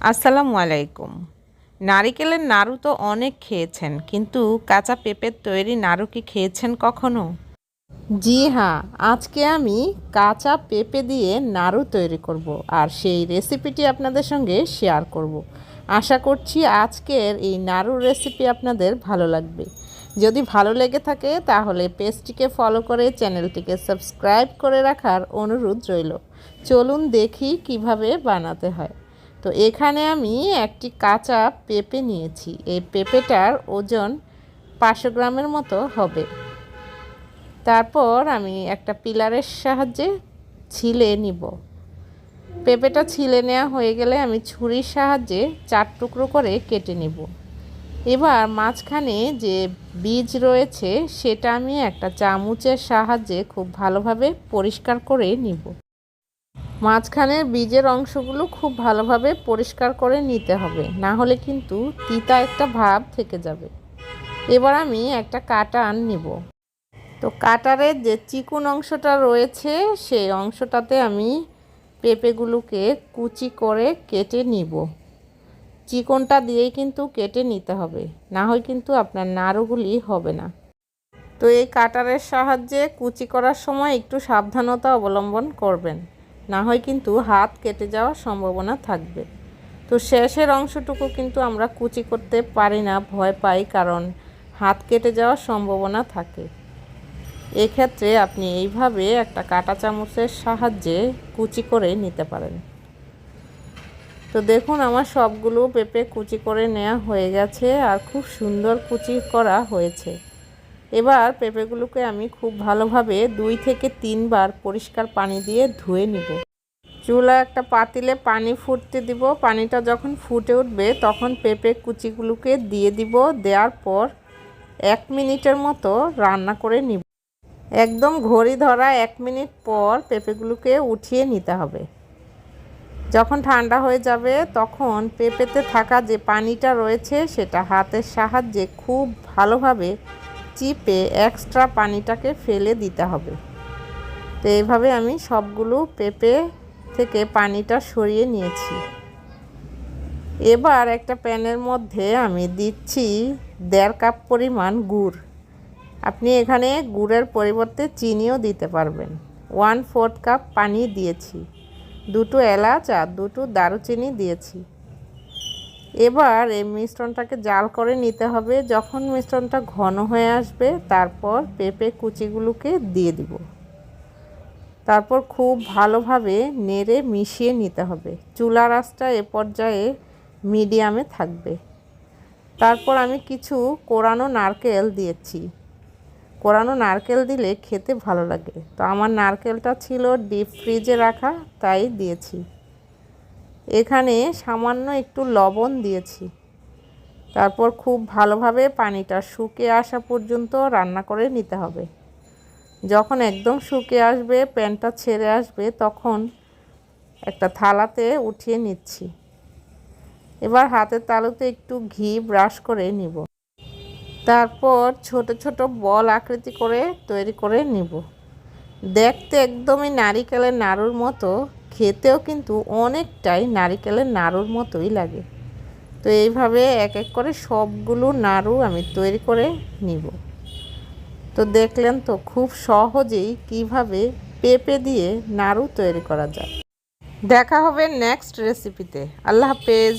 আসসালামু আলাইকুম। নারিকেলের নাড়ু তো অনেক খেয়েছেন, কিন্তু কাঁচা পেঁপের তৈরি নাড়ু কি খেয়েছেন কখনো? জি হ্যাঁ, আজকে আমি কাঁচা পেঁপে দিয়ে নাড়ু তৈরি করব আর সেই রেসিপিটি আপনাদের সঙ্গে শেয়ার করব। আশা করছি আজকের এই নাড়ুর রেসিপি আপনাদের ভালো লাগবে। যদি ভালো লেগে থাকে তাহলে পেজটিকে ফলো করে চ্যানেলটিকে সাবস্ক্রাইব করে রাখার অনুরোধ রইল। চলুন দেখি কিভাবে বানাতে হয়। তো এখানে আমি একটি কাঁচা পেঁপে নিয়েছি। এই পেঁপেটার ওজন 500 গ্রামের মতো হবে। তারপর আমি একটা পিলারের সাহায্যে ছিলে নিব। পেঁপেটা ছিলে নেওয়া হয়ে গেলে আমি ছুরির সাহায্যে 4 টুকরো করে কেটে নিব। এবার মাঝখানে যে বীজ রয়েছে সেটা আমি একটা চামচের সাহায্যে খুব ভালোভাবে পরিষ্কার করে নিব। মাঝখানের বীজের অংশগুলো খুব ভালোভাবে পরিষ্কার করে নিতে হবে, না হলে কিন্তু তিতা একটা ভাব থেকে যাবে। এবার আমি একটা কাটার নিব। তো কাটারের যে চিকন অংশটা রয়েছে সেই অংশটাতে আমি পেঁপেগুলোকে কুচি করে কেটে নিব। চিকনটা দিয়েই কিন্তু কেটে নিতে হবে, না হয় কিন্তু আপনার নাড়ুগুলি হবে না। তো এই কাটারের সাহায্যে কুচি করার সময় একটু সাবধানতা অবলম্বন করবেন, না হয় কিন্তু হাত কেটে যাওয়ার সম্ভাবনা থাকবে। তো শেষের অংশটুকু কিন্তু আমরা কুচি করতে পারি না, ভয় পাই, কারণ হাত কেটে যাওয়ার সম্ভাবনা থাকে। এক্ষেত্রে আপনি এইভাবে একটা কাঁটা চামচের সাহায্যে কুচি করে নিতে পারেন। তো দেখুন আমার সবগুলো পেঁপে কুচি করে নেওয়া হয়ে গেছে আর খুব সুন্দর কুচি করা হয়েছে। এবার পেঁপেগুলোকে আমি খুব ভালোভাবে 2 থেকে 3 বার পরিষ্কার পানি দিয়ে ধুয়ে নিব। চুলা একটা পাতিলে পানি ফুটতে দিব। পানিটা যখন ফুটে উঠবে তখন পেঁপে কুচিগুলোকে দিয়ে দিব। দেওয়ার পর 1 মিনিটের মতো রান্না করে নিব। একদম ঘড়ি ধরা 1 মিনিট পর পেঁপেগুলোকে উঠিয়ে নিতে হবে। যখন ঠান্ডা হয়ে যাবে তখন পেঁপেতে থাকা যে পানিটা রয়েছে সেটা হাতের সাহায্যে খুব ভালোভাবে চিপে এক্সট্রা পানিটাকে ফেলে দিতে হবে। তো এইভাবে আমি সবগুলো পেঁপে থেকে পানিটা সরিয়ে নিয়েছি। এবার একটা প্যানের মধ্যে আমি দিচ্ছি 1.5 কাপ পরিমাণ গুড়। আপনি এখানে গুড়ের পরিবর্তে চিনিও দিতে পারবেন। 1/4 কাপ পানি দিয়েছি। 2টো এলাচ আর 2টো দারুচিনি দিয়েছি। এবার এই মিশ্রণটাকে জাল করে নিতে হবে। যখন মিশ্রণটা ঘন হয়ে আসবে তারপর পেঁপে কুচিগুলোকে দিয়ে দিব। তারপর খুব ভালোভাবে নেড়ে মিশিয়ে নিতে হবে। চুলার আঁচটা এ পর্যায়ে মিডিয়ামে থাকবে। তারপর আমি কিছু কোরানো নারকেল দিয়েছি। কোরানো নারকেল দিলে খেতে ভালো লাগে। তো আমার নারকেলটা ছিল ডিপ ফ্রিজে রাখা, তাই দিয়েছি। এখানে সামান্য একটু লবণ দিয়েছি। তারপর খুব ভালোভাবে পানিটা শুকিয়ে আসা পর্যন্ত রান্না করে নিতে হবে। যখন একদম শুকিয়ে আসবে, প্যানটা ছেড়ে আসবে, তখন একটা থালাতে উঠিয়ে নিচ্ছি। এবার হাতের তালুতে একটু ঘি ব্রাশ করে নিব। তারপর ছোট ছোট বল আকৃতি করে তৈরি করে নিব। দেখতে একদমই নারিকেলের নাড়ুর মতো, খেতেও কিন্তু অনেকটাই নারিকেলের নাড়ুর মতোই লাগে। তো এইভাবে এক এক করে সবগুলো নাড়ু আমি তৈরি করে নিব। তো দেখলেন তো খুব সহজেই কিভাবে পেঁপে দিয়ে নাড়ু তৈরি করা যায়। দেখা হবে নেক্সট রেসিপিতে। আল্লাহ হাফেজ।